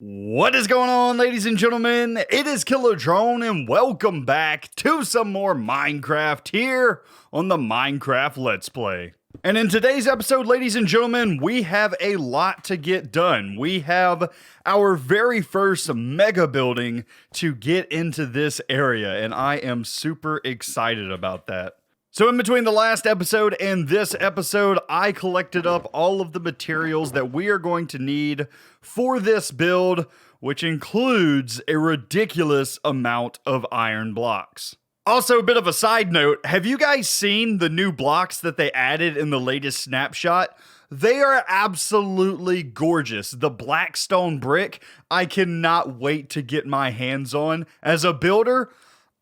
What is going on, ladies and gentlemen? It is Killer Drone, and welcome back to some more Minecraft here on the Minecraft Let's Play. And in today's episode, ladies and gentlemen, we have a lot to get done. We have our very first mega building to get into this area, and I am super excited about that. So in between the last episode and this episode, I collected up all of the materials that we are going to need for this build, which includes a ridiculous amount of iron blocks. Also, a bit of a side note, have you guys seen the new blocks that they added in the latest snapshot? They are absolutely gorgeous. The black stone brick, I cannot wait to get my hands on. As a builder,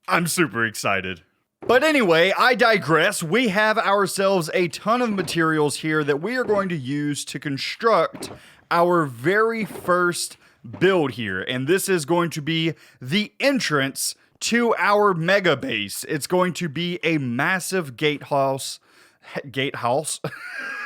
I'm super excited. But anyway, I digress. We have ourselves a ton of materials here that we are going to use to construct our very first build here. And this is going to be the entrance to our mega base. It's going to be a massive gatehouse. Gatehouse?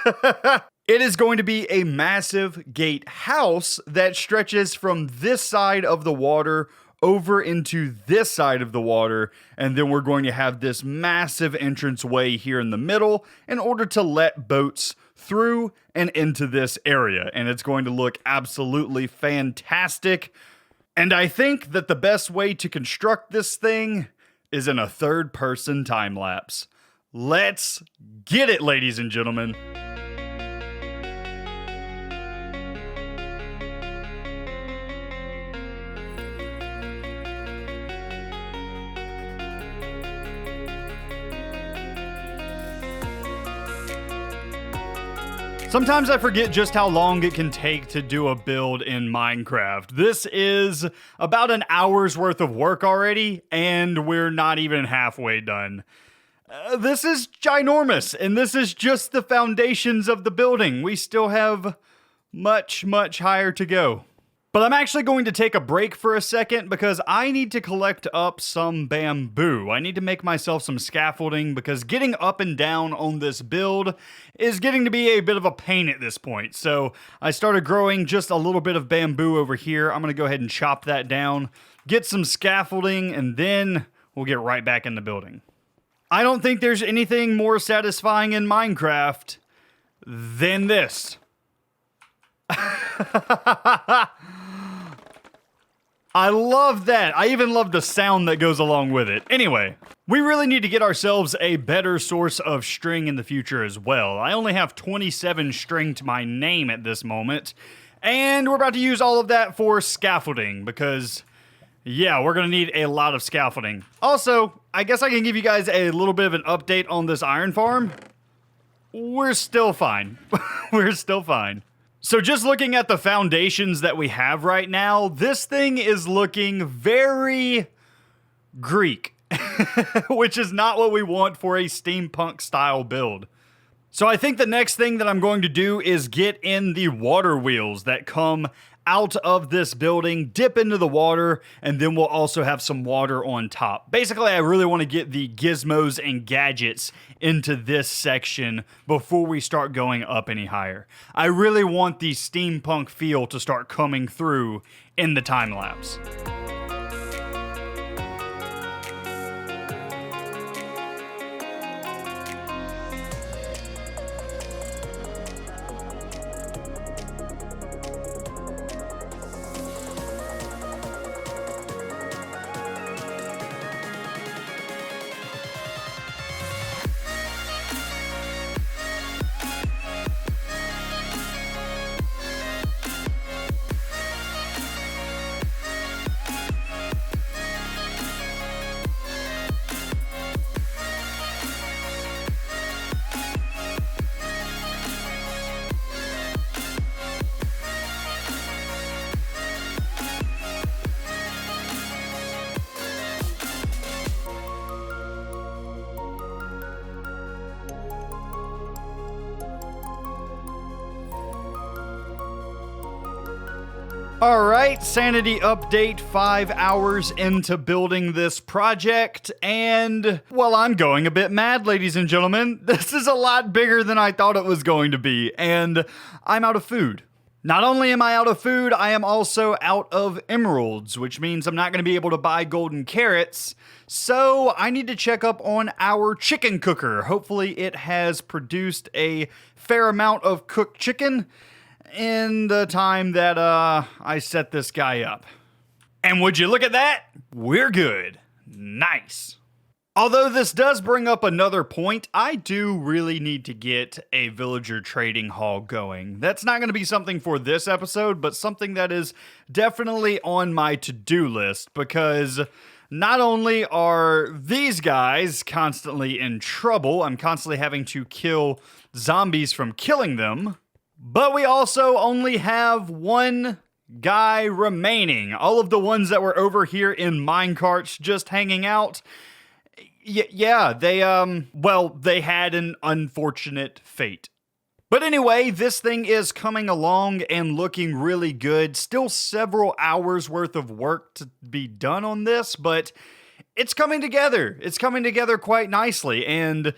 It is going to be a massive gatehouse that stretches from this side of the water over into this side of the water, and then we're going to have this massive entranceway here in the middle in order to let boats through and into this area, and it's going to look absolutely fantastic. And I think that the best way to construct this thing is in a third-person time-lapse. Let's get it, ladies and gentlemen. Sometimes I forget just how long it can take to do a build in Minecraft. This is about an hour's worth of work already, and we're not even halfway done. This is ginormous, and this is just the foundations of the building. We still have much, much higher to go. But I'm actually going to take a break for a second because I need to collect up some bamboo. I need to make myself some scaffolding because getting up and down on this build is getting to be a bit of a pain at this point. So I started growing just a little bit of bamboo over here. I'm going to go ahead and chop that down, get some scaffolding, and then we'll get right back in the building. I don't think there's anything more satisfying in Minecraft than this. I love that. I even love the sound that goes along with it. Anyway, we really need to get ourselves a better source of string in the future as well. I only have 27 string to my name at this moment, and we're about to use all of that for scaffolding because, yeah, we're going to need a lot of scaffolding. Also, I guess I can give you guys a little bit of an update on this iron farm. We're still fine. We're still fine. So just looking at the foundations that we have right now, this thing is looking very Greek, which is not what we want for a steampunk style build. So I think the next thing that I'm going to do is get in the water wheels that come out of this building, dip into the water, and then we'll also have some water on top. Basically, I really want to get the gizmos and gadgets into this section before we start going up any higher. I really want the steampunk feel to start coming through in the time lapse. Alright, sanity update 5 hours into building this project, and, well, I'm going a bit mad, ladies and gentlemen. This is a lot bigger than I thought it was going to be, and I'm out of food. Not only am I out of food, I am also out of emeralds, which means I'm not going to be able to buy golden carrots. So I need to check up on our chicken cooker. Hopefully it has produced a fair amount of cooked chicken in the time that I set this guy up. And would you look at that? We're good. Nice. Although this does bring up another point, I do really need to get a villager trading hall going. That's not going to be something for this episode, but something that is definitely on my to-do list, because not only are these guys constantly in trouble, I'm constantly having to kill zombies from killing them, but we also only have one guy remaining. All of the ones that were over here in minecarts just hanging out, yeah, they had an unfortunate fate. But anyway, this thing is coming along and looking really good. Still several hours worth of work to be done on this, but it's coming together. It's coming together quite nicely, and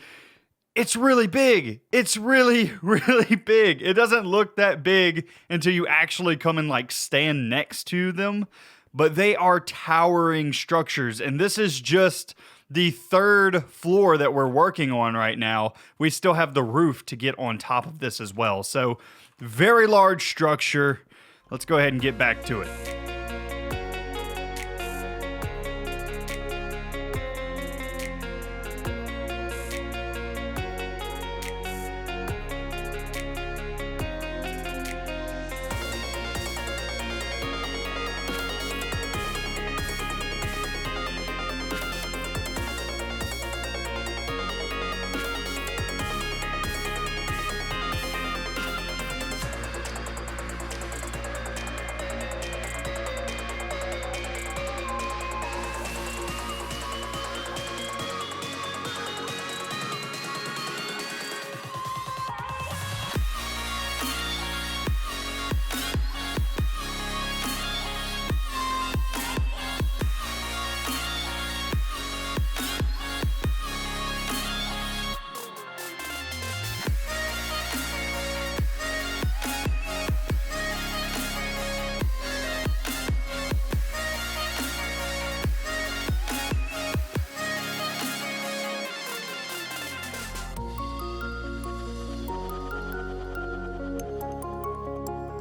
it's really big. It's really, really big. It doesn't look that big until you actually come and like stand next to them, but they are towering structures, and this is just the third floor that we're working on right now. We still have the roof to get on top of this as well. So, very large structure. Let's go ahead and get back to it.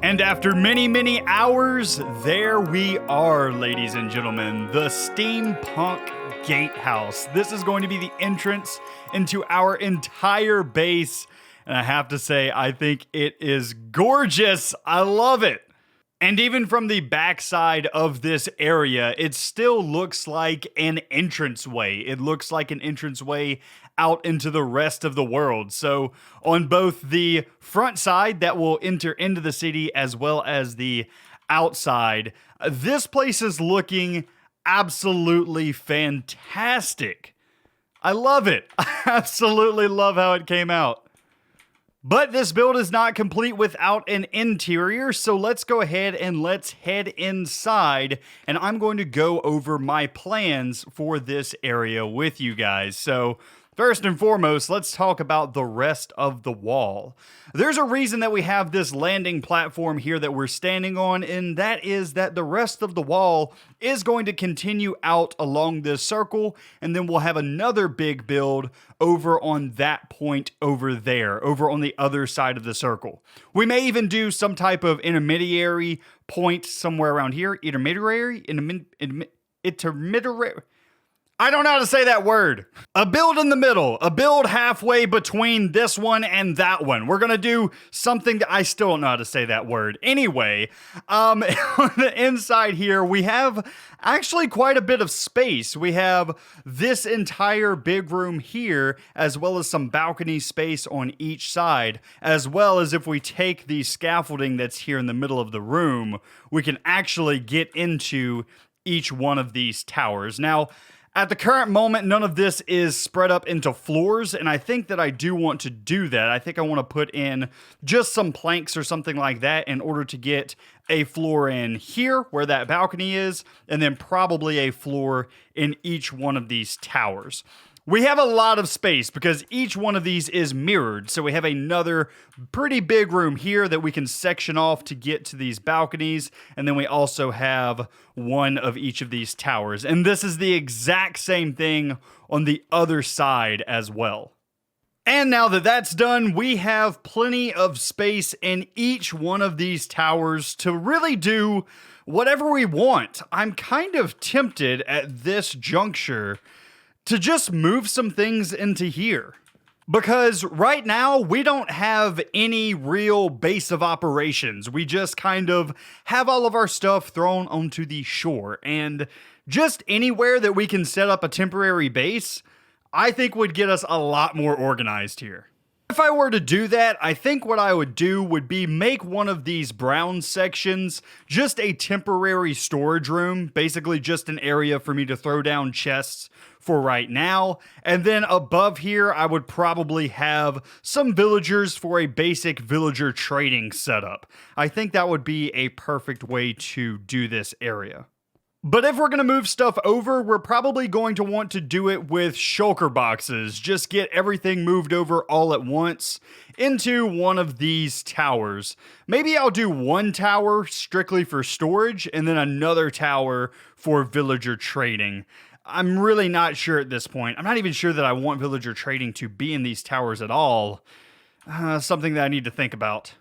And after many, many hours, there we are, ladies and gentlemen, the Steampunk Gatehouse. This is going to be the entrance into our entire base, and I have to say, I think it is gorgeous. I love it. And even from the backside of this area, it still looks like an entranceway. It looks like an entranceway out into the rest of the world. So on both the front side that will enter into the city as well as the outside, this place is looking absolutely fantastic. I love it. I absolutely love how it came out. But this build is not complete without an interior, so let's go ahead and let's head inside, and I'm going to go over my plans for this area with you guys. So first and foremost, let's talk about the rest of the wall. There's a reason that we have this landing platform here that we're standing on, and that is that the rest of the wall is going to continue out along this circle, and then we'll have another big build over on that point over there, over on the other side of the circle. We may even do some type of intermediary point somewhere around here. Intermediary? Intermediary? I don't know how to say that word. A build in the middle, a build halfway between this one and that one. We're gonna do something that I still don't know how to say that word. Anyway, on the inside here, we have actually quite a bit of space. We have this entire big room here, as well as some balcony space on each side, as well as if we take the scaffolding that's here in the middle of the room, we can actually get into each one of these towers. Now, at the current moment, none of this is spread up into floors, and I think that I do want to do that. I think I want to put in just some planks or something like that in order to get a floor in here where that balcony is, and then probably a floor in each one of these towers. We have a lot of space because each one of these is mirrored, so we have another pretty big room here that we can section off to get to these balconies, and then we also have one of each of these towers. And this is the exact same thing on the other side as well. And now that that's done, we have plenty of space in each one of these towers to really do whatever we want. I'm kind of tempted at this juncture to just move some things into here. Because right now, we don't have any real base of operations. We just kind of have all of our stuff thrown onto the shore. And just anywhere that we can set up a temporary base, I think would get us a lot more organized here. If I were to do that, I think what I would do would be make one of these brown sections just a temporary storage room, basically just an area for me to throw down chests for right now. And then above here, I would probably have some villagers for a basic villager trading setup. I think that would be a perfect way to do this area. But if we're going to move stuff over, we're probably going to want to do it with shulker boxes. Just get everything moved over all at once into one of these towers. Maybe I'll do one tower strictly for storage and then another tower for villager trading. I'm really not sure at this point. I'm not even sure that I want villager trading to be in these towers at all. Something that I need to think about.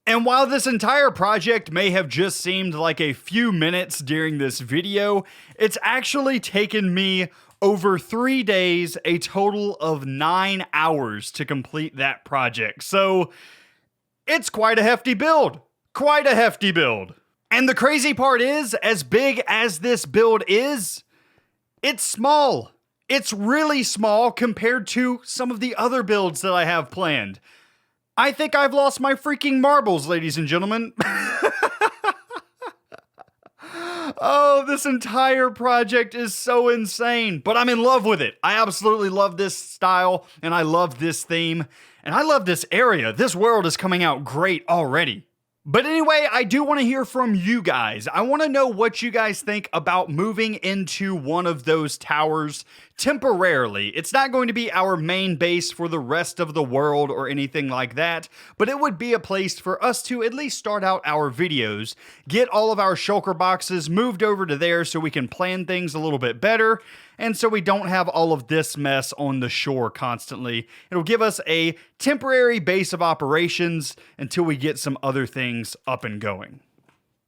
And while this entire project may have just seemed like a few minutes during this video, it's actually taken me over 3 days, a total of 9 hours to complete that project. So it's quite a hefty build. Quite a hefty build. And the crazy part is, as big as this build is, it's small. It's really small compared to some of the other builds that I have planned. I think I've lost my freaking marbles, ladies and gentlemen. Oh, this entire project is so insane, but I'm in love with it. I absolutely love this style, and I love this theme, and I love this area. This world is coming out great already. But anyway, I do want to hear from you guys. I want to know what you guys think about moving into one of those towers temporarily. It's not going to be our main base for the rest of the world or anything like that, but it would be a place for us to at least start out our videos, get all of our shulker boxes moved over to there so we can plan things a little bit better, and so we don't have all of this mess on the shore constantly. It'll give us a temporary base of operations until we get some other things up and going.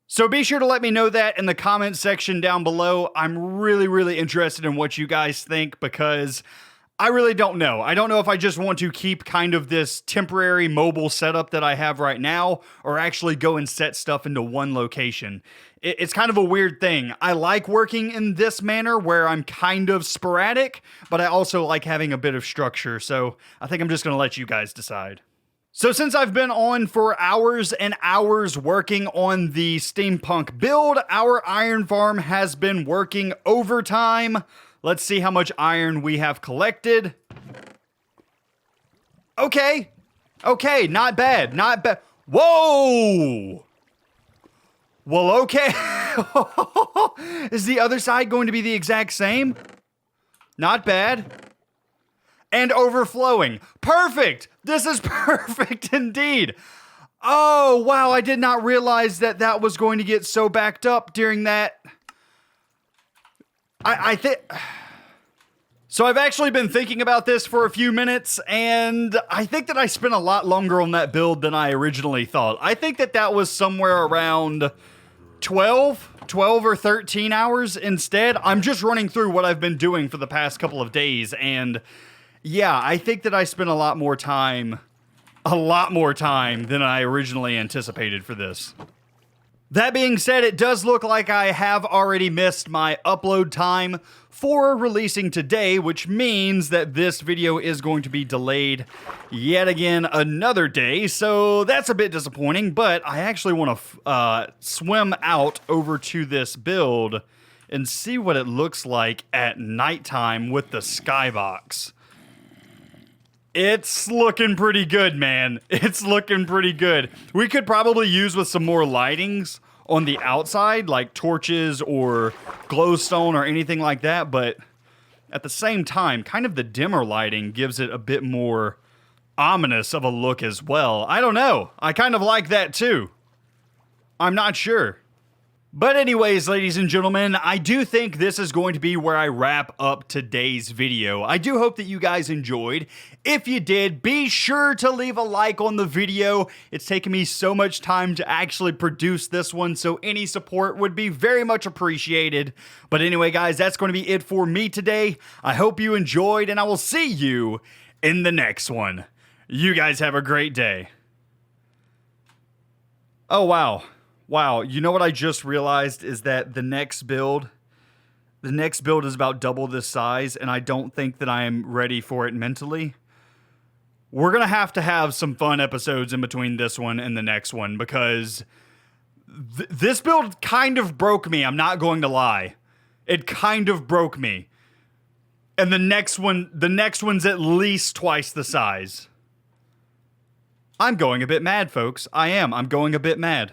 So be sure to let me know that in the comment section down below. I'm really interested in what you guys think because I really don't know. I don't know if I just want to keep kind of this temporary mobile setup that I have right now or actually go and set stuff into one location. It's kind of a weird thing. I like working in this manner where I'm kind of sporadic, but I also like having a bit of structure. So I think I'm just going to let you guys decide. So since I've been on for hours and hours working on the steampunk build, our iron farm has been working overtime. Let's see how much iron we have collected. Okay, not bad, not bad. Whoa! Well, okay. Is the other side going to be the exact same? Not bad. And overflowing. Perfect! This is perfect indeed. Oh, wow, I did not realize that that was going to get so backed up during that. I think... So I've actually been thinking about this for a few minutes, and I think that I spent a lot longer on that build than I originally thought. I think that that was somewhere around 12 or 13 hours instead. I'm just running through what I've been doing for the past couple of days, and yeah, I think that I spent a lot more time than I originally anticipated for this. That being said, it does look like I have already missed my upload time for releasing today, which means that this video is going to be delayed yet again another day, so that's a bit disappointing, but I actually want to swim out over to this build and see what it looks like at nighttime with the skybox. It's looking pretty good, man. It's looking pretty good. We could probably use with some more lightings on the outside, like torches or glowstone or anything like that, but at the same time, kind of the dimmer lighting gives it a bit more ominous of a look as well. I don't know. I kind of like that too. I'm not sure. But anyways, ladies and gentlemen, I do think this is going to be where I wrap up today's video. I do hope that you guys enjoyed. If you did, be sure to leave a like on the video. It's taken me so much time to actually produce this one, so any support would be very much appreciated. But anyway, guys, that's going to be it for me today. I hope you enjoyed, and I will see you in the next one. You guys have a great day. Oh, wow. Wow, you know what I just realized is that the next build is about double this size, and I don't think that I am ready for it mentally. We're going to have some fun episodes in between this one and the next one, because this build kind of broke me, I'm not going to lie. It kind of broke me. And the next one's at least twice the size. I'm going a bit mad, folks. I am. I'm going a bit mad.